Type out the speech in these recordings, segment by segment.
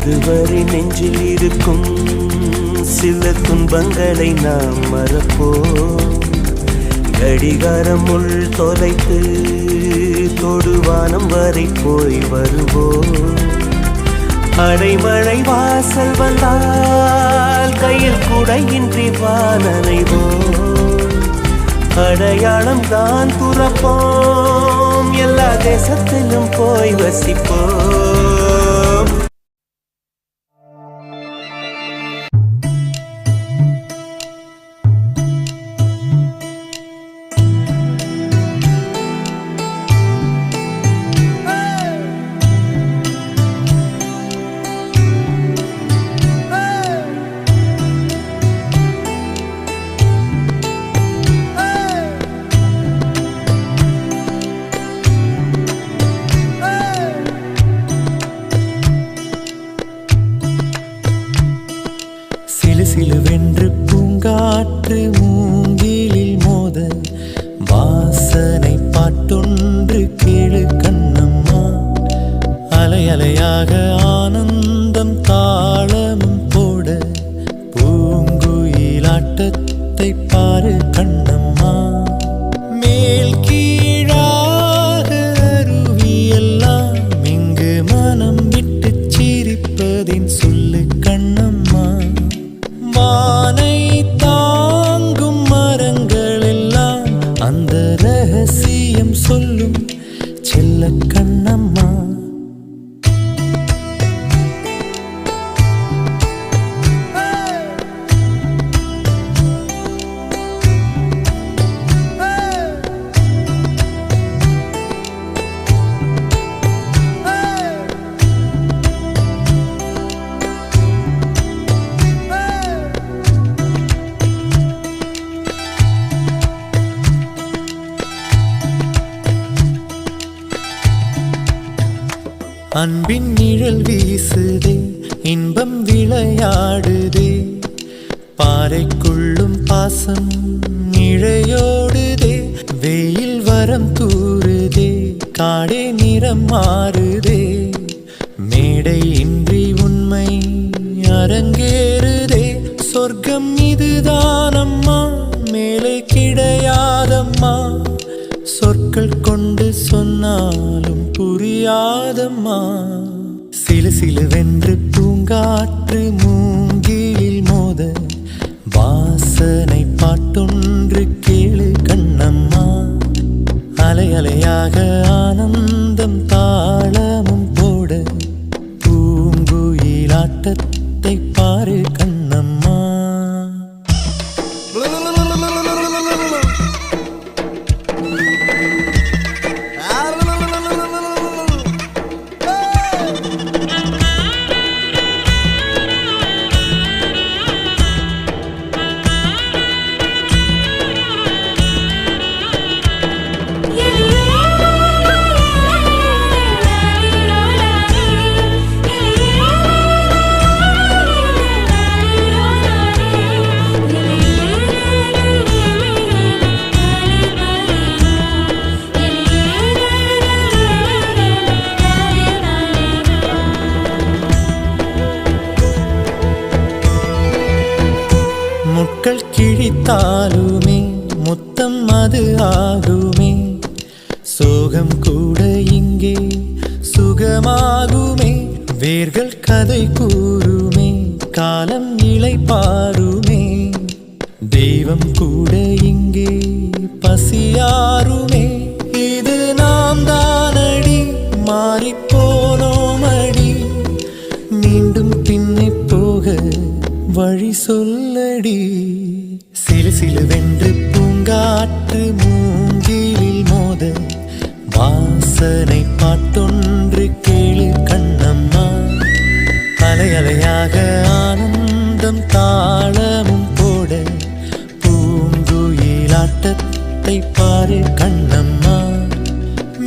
இதுவரை நெஞ்சில் இருக்கும் சில துன்பங்களை நாம் மறப்போம். கடிகாரம் உள் தொலைத்து தொடுவானம் வரை போய் வருவோம். அடைமழை வாசல் வந்தால் கையில் குடையின்றி வானனைவோம். அடையாளம் தான் துறப்போம், எல்லா தேசத்திலும் போய் வசிப்போம். சிலுவென்று பூங்காற்று மூங்கிலில் மோத வாசனை பாட்டொன்று கேளு கண்ணம்மா. அலை அலையாக ஆனந்தம் தாளமும் போட பூங்குயிலாட்டத்தை பாரு கண்ணம்மா. மேல் கீழாக அருவியெல்லாம் இங்கு மனம் விட்டு சிரிப்பதின் சொல்லு கண்ணம்மா. வானை தாங்கும் மரங்கள் எல்லாம் அந்த ரகசியம் சொல்லும் செல்ல கண்ணம்மா. அன்பின் நிழல் வீசுதே, இன்பம் விளையாடுதே, பாறைக்குள்ளும் பாசம் இழையோடுதே. வெயில் வரம் தூறுதே, காடே நிறம் மாறுதே, மேடை இன்றி உண்மை அரங்கேறுதே. சொர்க்கம் இதுதானம்மா, மேலே கிடையாதம்மா, சொற்கள் கொண்டு சொன்னாலும் புரியாதம்மா. சிலு சிலுவென்று பூங்காற்று மூங்கிலில் மோத வாசனை பாட்டொன்று கேளு கண்ணம்மா. அலை அலையாக ஆனந்தம் தாளமும் போட பூங்குயிலாட்டத்தை பாரு கண்ணம்மா. முட்கள் கிழித்தாலுமே முத்தம் அது ஆகுமே, சோகம் கூட இங்கே சுகமாகுமே. வேர்கள் கதை கூறுமே, காலம் இலை பாருமே, தெய்வம் கூட இங்கே பசியாருமே. இது நாம் தானடி, மாறிப்போனோமடி, மீண்டும் பின்னே போக வழி சொல்லடி. சிலு சிலுவென்று பூங்காற்று மூங்கிலில் மோத வாசனை பாட்டொன்று கேளு கண்ணம்மா. அலை அலையாக ஆனந்தம் தாளமும் போட பூங்குயிலாட்டத்தை பாரு கண்ணம்மா.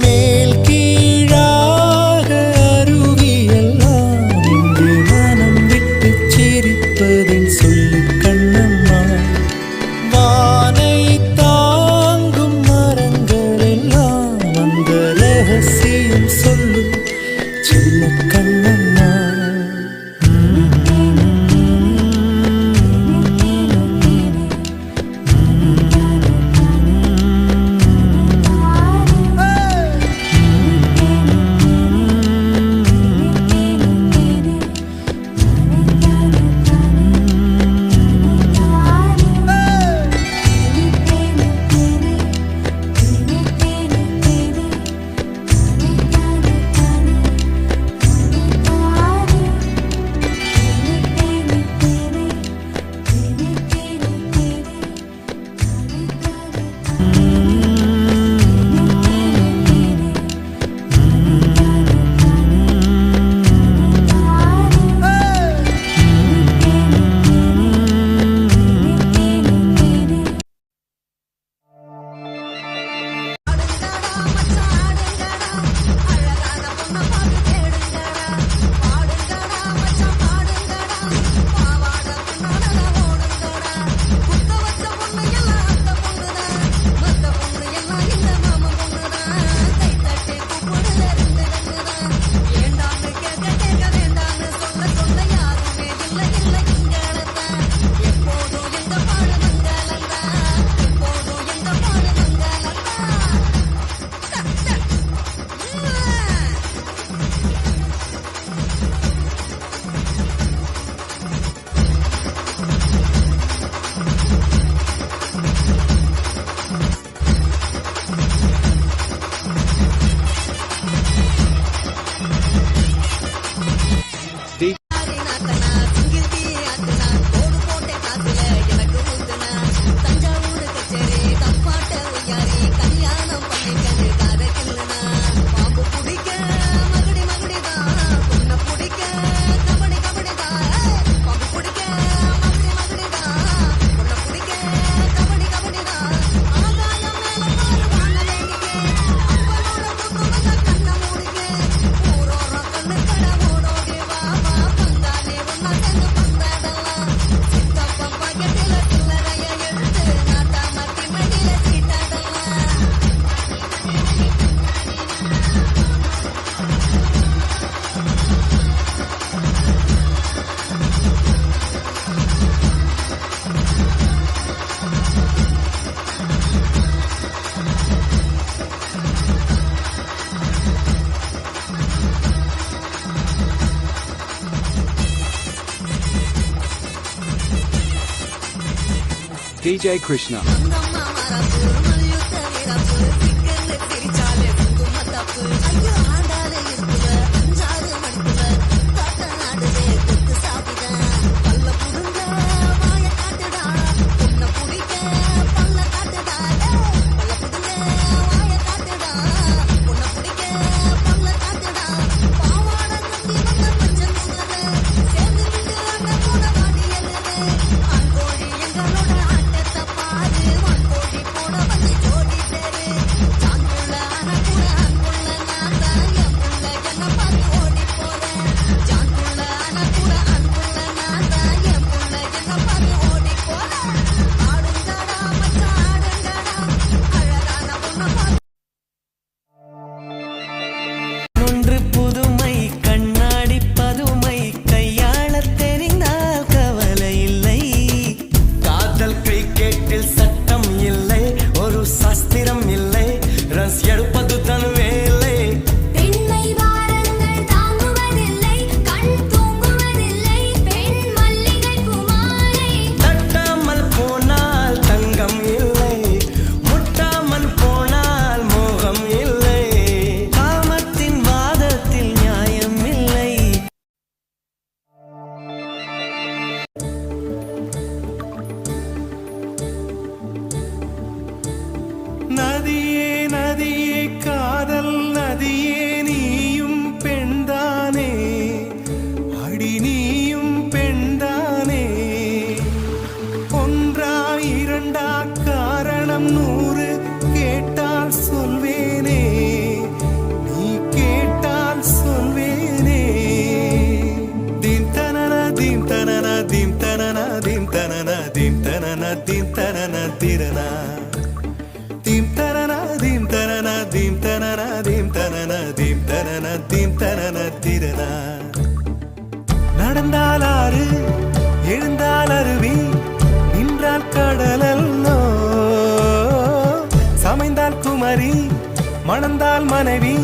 மேல் கீழாக அருவியெல்லாம் இங்கு மனம் விட்டு சிரிப்பதின் சொல்லு கண்ணம்மா. வானை தாங்கும் மரங்கள் எல்லாம் அந்த ரகசியம் சொல்லும் செல்ல கண்ணம்மா. DJ Krishna. ஒன்று புதுமை கண்ணாடி பதுமை கையாளத் தெரிந்தால் கவலை இல்லை. காதல் கிரிக்கெட்டில் சட்டம் இல்லை, ஒரு சாஸ்திரம் இல்லை, ரன்ஸ் எடுப்பது தன் வேலை. பெண்மை வாரங்கள் தாங்குவதில்லை, கண் தூங்குவதில்லை, பெண் மல்லிகை குமாரை. தட்டாமல் போனால் தங்கம் இல்லை, முட்டாமல் போனால் மோகம் இல்லை. காமத்தின் வாதத்தில் நியாயம் இல்லை. நதியே நதியே காதல் நதியே நீயும் பெண்தானே, அடி நீயும் பெண்தானே. ஒன்றா இரண்டா காரணம் 100 கேட்டால் சொல்வேனே, நீ கேட்டால் சொல்வேனே. தீம் தனன தீம் தனன தீம் தனன தீம் தனன தீம் தனன தீம் தனன திரனா. தீம் தனன தீம் தனன தீம் தனன தீம் தனன தீம் தனன தீம் தனன திரனா. நடந்தால் ஆறு எழுந்தால் அருவி, நின்றால் கடலல்லோ. சமைந்தால் குமரி மணந்தால் மனைவி,